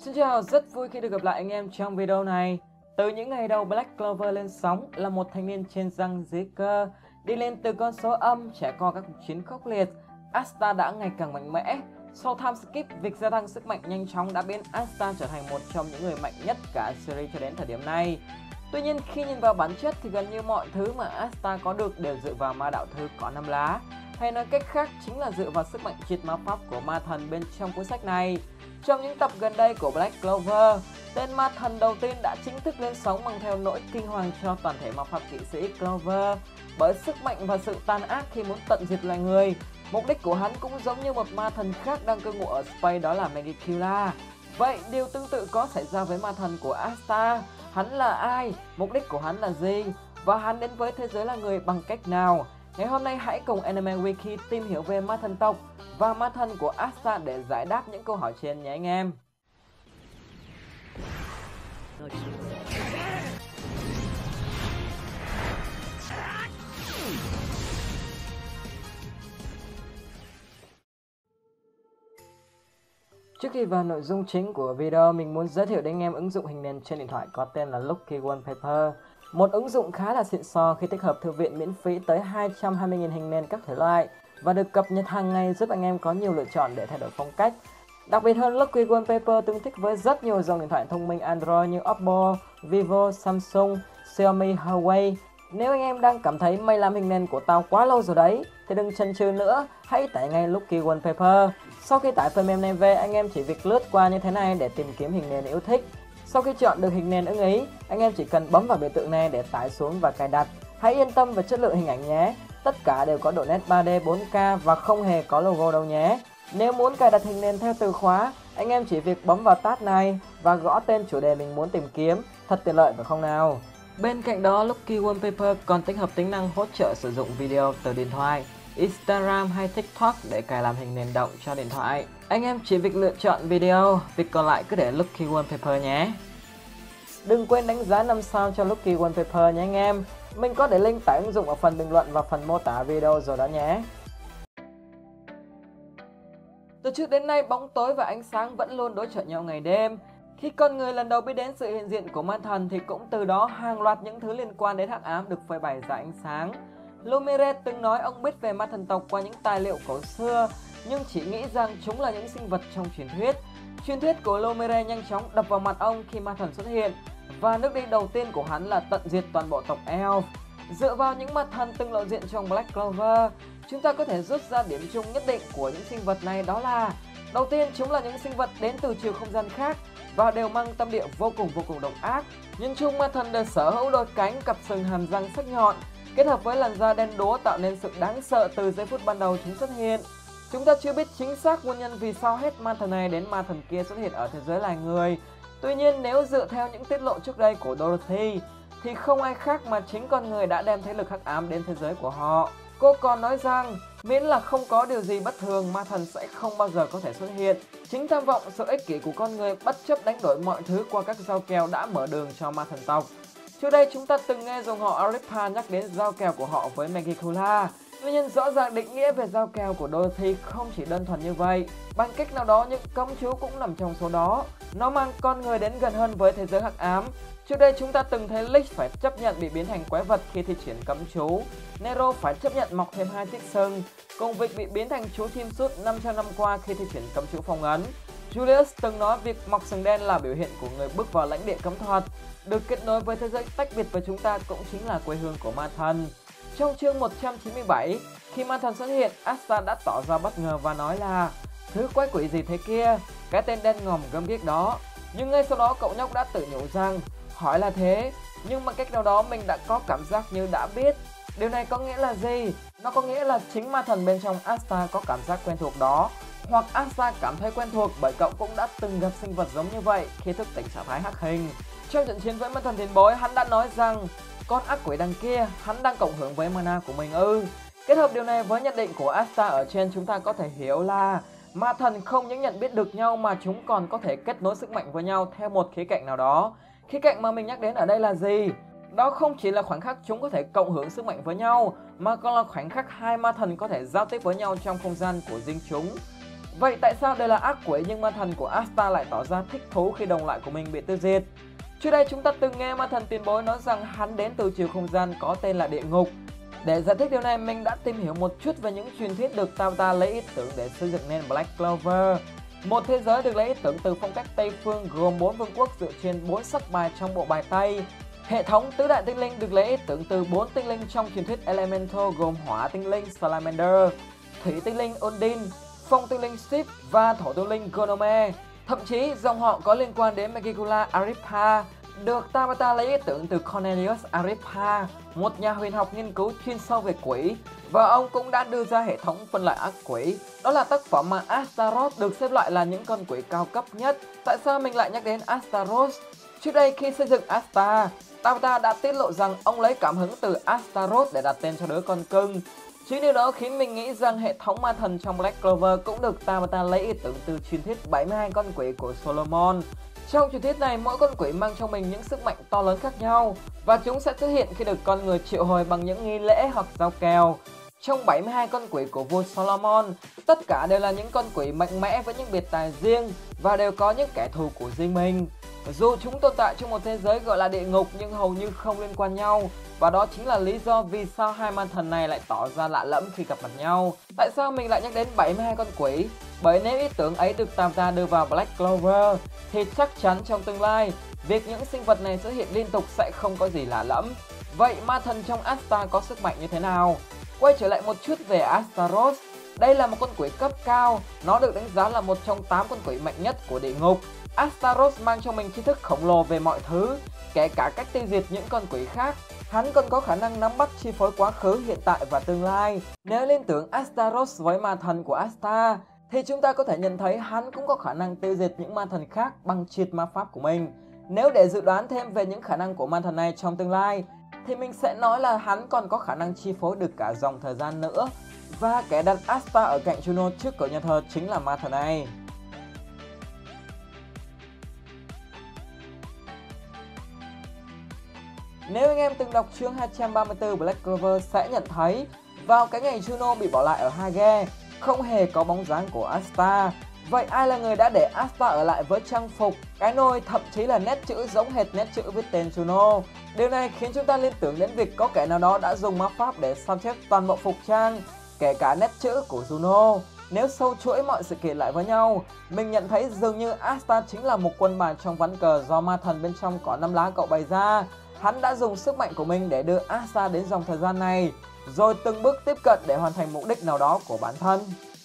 Xin chào, rất vui khi được gặp lại anh em trong video này. Từ những ngày đầu Black Clover lên sóng là một thanh niên trên răng dưới cơ, đi lên từ con số âm trải qua các cuộc chiến khốc liệt, Asta đã ngày càng mạnh mẽ. Sau time skip, việc gia tăng sức mạnh nhanh chóng đã biến Asta trở thành một trong những người mạnh nhất cả series cho đến thời điểm này. Tuy nhiên khi nhìn vào bản chất thì gần như mọi thứ mà Asta có được đều dựa vào ma đạo thư có 5 lá. Hay nói cách khác chính là dựa vào sức mạnh triệt ma pháp của ma thần bên trong cuốn sách này. Trong những tập gần đây của Black Clover, tên ma thần đầu tiên đã chính thức lên sóng mang theo nỗi kinh hoàng cho toàn thể ma pháp kỵ sĩ Clover bởi sức mạnh và sự tàn ác khi muốn tận diệt loài người. Mục đích của hắn cũng giống như một ma thần khác đang cư ngụ ở Space, đó là Magicula. Vậy điều tương tự có xảy ra với ma thần của Asta? Hắn là ai? Mục đích của hắn là gì? Và hắn đến với thế giới là người bằng cách nào? Ngày hôm nay hãy cùng Anime Wiki tìm hiểu về ma thần tộc và ma thần của Asta để giải đáp những câu hỏi trên nhé anh em. Trước khi vào nội dung chính của video, mình muốn giới thiệu đến anh em ứng dụng hình nền trên điện thoại có tên là Lucky Wallpaper. Một ứng dụng khá là xịn sò khi tích hợp thư viện miễn phí tới 220.000 hình nền các thể loại và được cập nhật hàng ngày, giúp anh em có nhiều lựa chọn để thay đổi phong cách. Đặc biệt hơn, Lucky Wallpaper tương thích với rất nhiều dòng điện thoại thông minh Android như Oppo, Vivo, Samsung, Xiaomi, Huawei. Nếu anh em đang cảm thấy mày làm hình nền của tao quá lâu rồi đấy thì đừng chần chừ nữa, hãy tải ngay Lucky Wallpaper. Sau khi tải phần mềm này về, anh em chỉ việc lướt qua như thế này để tìm kiếm hình nền yêu thích. Sau khi chọn được hình nền ưng ý, anh em chỉ cần bấm vào biểu tượng này để tải xuống và cài đặt. Hãy yên tâm về chất lượng hình ảnh nhé. Tất cả đều có độ nét 3D 4K và không hề có logo đâu nhé. Nếu muốn cài đặt hình nền theo từ khóa, anh em chỉ việc bấm vào tab này và gõ tên chủ đề mình muốn tìm kiếm. Thật tiện lợi phải không nào? Bên cạnh đó, Lucky Wallpaper còn tích hợp tính năng hỗ trợ sử dụng video từ điện thoại, Instagram hay TikTok để cài làm hình nền động cho điện thoại. Anh em chỉ việc lựa chọn video, việc còn lại cứ để Lucky Wallpaper nhé. Đừng quên đánh giá 5 sao cho Lucky Wallpaper nhé anh em. Mình có để link tải ứng dụng ở phần bình luận và phần mô tả video rồi đó nhé. Từ trước đến nay, bóng tối và ánh sáng vẫn luôn đối chọi nhau ngày đêm. Khi con người lần đầu biết đến sự hiện diện của ma thần thì cũng từ đó hàng loạt những thứ liên quan đến hắc ám được phơi bày ra ánh sáng. Lumire từng nói ông biết về ma thần tộc qua những tài liệu cổ xưa, nhưng chỉ nghĩ rằng chúng là những sinh vật trong truyền thuyết. Truyền thuyết của Lumire nhanh chóng đập vào mặt ông khi ma thần xuất hiện, và nước đi đầu tiên của hắn là tận diệt toàn bộ tộc Elf. Dựa vào những ma thần từng lộ diện trong Black Clover, chúng ta có thể rút ra điểm chung nhất định của những sinh vật này, đó là đầu tiên, chúng là những sinh vật đến từ chiều không gian khác và đều mang tâm địa vô cùng độc ác. Nhìn chung, ma thần đều sở hữu đôi cánh, cặp sừng, hàm răng sắc nhọn, kết hợp với làn da đen đúa tạo nên sự đáng sợ từ giây phút ban đầu chúng xuất hiện. Chúng ta chưa biết chính xác nguyên nhân vì sao hết ma thần này đến ma thần kia xuất hiện ở thế giới loài người. Tuy nhiên, nếu dựa theo những tiết lộ trước đây của Dorothy thì không ai khác mà chính con người đã đem thế lực hắc ám đến thế giới của họ. Cô còn nói rằng miễn là không có điều gì bất thường, ma thần sẽ không bao giờ có thể xuất hiện. Chính tham vọng, sự ích kỷ của con người bất chấp đánh đổi mọi thứ qua các dao kèo đã mở đường cho ma thần tộc. Trước đây chúng ta từng nghe dòng họ Agrippa nhắc đến dao kèo của họ với Magicula. Tuy nhiên rõ ràng định nghĩa về dao kèo của Dorothy không chỉ đơn thuần như vậy. Bằng cách nào đó, những cấm chú cũng nằm trong số đó. Nó mang con người đến gần hơn với thế giới hắc ám. Trước đây chúng ta từng thấy Lich phải chấp nhận bị biến thành quái vật khi thi triển cấm chú. Nero phải chấp nhận mọc thêm 2 chiếc sừng, cùng việc bị biến thành chú chim suốt 500 năm qua khi thi triển cấm chú phong ấn. Julius từng nói việc mọc sừng đen là biểu hiện của người bước vào lãnh địa cấm thuật. Được kết nối với thế giới tách biệt với chúng ta cũng chính là quê hương của ma thần. Trong chương 197, khi ma thần xuất hiện, Asta đã tỏ ra bất ngờ và nói là thứ quái quỷ gì thế kia, cái tên đen ngòm gớm ghiếc đó. Nhưng ngay sau đó cậu nhóc đã tự nhủ rằng hỏi là thế, nhưng bằng cách nào đó mình đã có cảm giác như đã biết. Điều này có nghĩa là gì? Nó có nghĩa là chính ma thần bên trong Asta có cảm giác quen thuộc đó, hoặc Asta cảm thấy quen thuộc bởi cậu cũng đã từng gặp sinh vật giống như vậy khi thức tỉnh trạng thái hắc hình. Trong trận chiến với ma thần tiền bối, hắn đã nói rằng con ác quỷ đằng kia, hắn đang cộng hưởng với mana của mình ư. Kết hợp điều này với nhận định của Asta ở trên, chúng ta có thể hiểu là ma thần không những nhận biết được nhau mà chúng còn có thể kết nối sức mạnh với nhau theo một khía cạnh nào đó. Khía cạnh mà mình nhắc đến ở đây là gì? Đó không chỉ là khoảnh khắc chúng có thể cộng hưởng sức mạnh với nhau, mà còn là khoảnh khắc hai ma thần có thể giao tiếp với nhau trong không gian của riêng chúng. Vậy tại sao đây là ác quỷ nhưng ma thần của Asta lại tỏ ra thích thú khi đồng loại của mình bị tiêu diệt? Trước đây chúng ta từng nghe ma thần tiền bối nói rằng hắn đến từ chiều không gian có tên là địa ngục. Để giải thích điều này, mình đã tìm hiểu một chút về những truyền thuyết được Tabata lấy ý tưởng để xây dựng nên Black Clover. Một thế giới được lấy ý tưởng từ phong cách Tây phương gồm 4 vương quốc dựa trên 4 sắc bài trong bộ bài Tây. Hệ thống tứ đại tinh linh được lấy ý tưởng từ 4 tinh linh trong truyền thuyết Elemental gồm hỏa tinh linh Salamander, thủy tinh linh Undin, phong tinh linh Sif và thổ tinh linh Gonome. Thậm chí dòng họ có liên quan đến Megicula Agrippa, được Tabata lấy ý tưởng từ Cornelius Agrippa, một nhà huyền học nghiên cứu chuyên sâu về quỷ, và ông cũng đã đưa ra hệ thống phân loại ác quỷ. Đó là tác phẩm mà Astaroth được xếp loại là những con quỷ cao cấp nhất. Tại sao mình lại nhắc đến Astaroth? Trước đây khi xây dựng Asta, Tabata đã tiết lộ rằng ông lấy cảm hứng từ Astaroth để đặt tên cho đứa con cưng. Chính điều đó khiến mình nghĩ rằng hệ thống ma thần trong Black Clover cũng được Tabata lấy ý tưởng từ truyền thuyết 72 con quỷ của Solomon. Trong truyền thuyết này, mỗi con quỷ mang trong mình những sức mạnh to lớn khác nhau, và chúng sẽ xuất hiện khi được con người triệu hồi bằng những nghi lễ hoặc giao kèo. Trong 72 con quỷ của vua Solomon, tất cả đều là những con quỷ mạnh mẽ với những biệt tài riêng và đều có những kẻ thù của riêng mình. Dù chúng tồn tại trong một thế giới gọi là địa ngục nhưng hầu như không liên quan nhau, và đó chính là lý do vì sao hai ma thần này lại tỏ ra lạ lẫm khi gặp mặt nhau. Tại sao mình lại nhắc đến 72 con quỷ? Bởi nếu ý tưởng ấy được Tabata đưa vào Black Clover thì chắc chắn trong tương lai, việc những sinh vật này xuất hiện liên tục sẽ không có gì lạ lẫm. Vậy ma thần trong Asta có sức mạnh như thế nào? Quay trở lại một chút về Astaroth. Đây là một con quỷ cấp cao, nó được đánh giá là một trong 8 con quỷ mạnh nhất của địa ngục. Astaroth mang trong mình tri thức khổng lồ về mọi thứ, kể cả cách tiêu diệt những con quỷ khác. Hắn còn có khả năng nắm bắt chi phối quá khứ, hiện tại và tương lai. Nếu liên tưởng Astaroth với ma thần của Asta, thì chúng ta có thể nhận thấy hắn cũng có khả năng tiêu diệt những ma thần khác bằng triệt ma pháp của mình. Nếu để dự đoán thêm về những khả năng của ma thần này trong tương lai, thì mình sẽ nói là hắn còn có khả năng chi phối được cả dòng thời gian nữa. Và kẻ đặt Asta ở cạnh Juno trước cửa nhà thờ chính là ma thần này. Nếu anh em từng đọc chương 234 Black Clover sẽ nhận thấy vào cái ngày Juno bị bỏ lại ở Hage, không hề có bóng dáng của Asta. Vậy ai là người đã để Asta ở lại với trang phục, cái nôi, thậm chí là nét chữ giống hệt nét chữ viết tên Juno? Điều này khiến chúng ta liên tưởng đến việc có kẻ nào đó đã dùng ma pháp để sao chép toàn bộ phục trang, kể cả nét chữ của Juno. Nếu sâu chuỗi mọi sự kiện lại với nhau, mình nhận thấy dường như Asta chính là một quân bài trong ván cờ do ma thần bên trong có 5 lá cậu bày ra. Hắn đã dùng sức mạnh của mình để đưa Asta đến dòng thời gian này, rồi từng bước tiếp cận để hoàn thành mục đích nào đó của bản thân.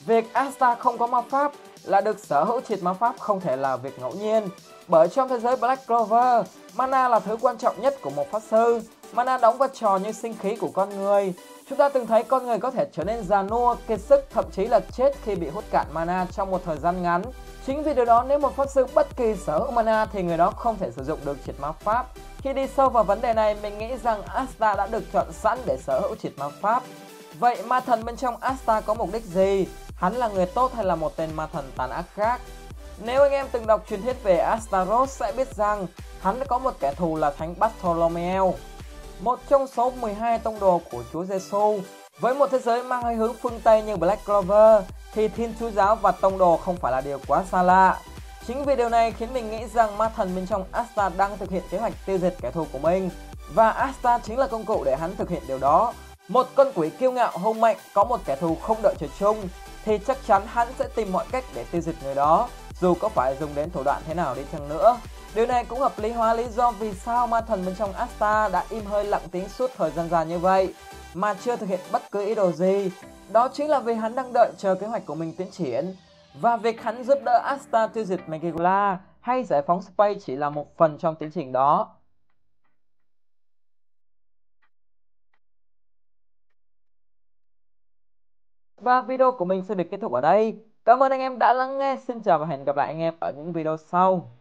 Việc Asta không có ma pháp là được sở hữu triệt ma pháp không thể là việc ngẫu nhiên, bởi trong thế giới Black Clover, mana là thứ quan trọng nhất của một pháp sư. Mana đóng vai trò như sinh khí của con người. Chúng ta từng thấy con người có thể trở nên già nua, kiệt sức, thậm chí là chết khi bị hút cạn mana trong một thời gian ngắn. Chính vì điều đó, nếu một pháp sư bất kỳ sở hữu mana thì người đó không thể sử dụng được triệt ma pháp. Khi đi sâu vào vấn đề này, mình nghĩ rằng Asta đã được chọn sẵn để sở hữu triệt ma pháp. Vậy ma thần bên trong Asta có mục đích gì? Hắn là người tốt hay là một tên ma thần tàn ác khác? Nếu anh em từng đọc truyền thuyết về Astaroth sẽ biết rằng hắn có một kẻ thù là Thánh Bartholomew, một trong số 12 tông đồ của Chúa Giêsu. Với một thế giới mang hơi hướng phương Tây như Black Clover thì Thiên Chúa giáo và tông đồ không phải là điều quá xa lạ. Chính vì điều này khiến mình nghĩ rằng ma thần bên trong Asta đang thực hiện kế hoạch tiêu diệt kẻ thù của mình, và Asta chính là công cụ để hắn thực hiện điều đó. Một con quỷ kiêu ngạo hung mạnh có một kẻ thù không đợi trời chung thì chắc chắn hắn sẽ tìm mọi cách để tiêu diệt người đó, dù có phải dùng đến thủ đoạn thế nào đi chăng nữa. Điều này cũng hợp lý hóa lý do vì sao ma thần bên trong Asta đã im hơi lặng tiếng suốt thời gian dài như vậy mà chưa thực hiện bất cứ ý đồ gì. Đó chính là vì hắn đang đợi chờ kế hoạch của mình tiến triển, và việc hắn giúp đỡ Asta tiêu diệt Megicula hay giải phóng Space chỉ là một phần trong tiến trình đó. Và video của mình sẽ được kết thúc ở đây. Cảm ơn anh em đã lắng nghe. Xin chào và hẹn gặp lại anh em ở những video sau.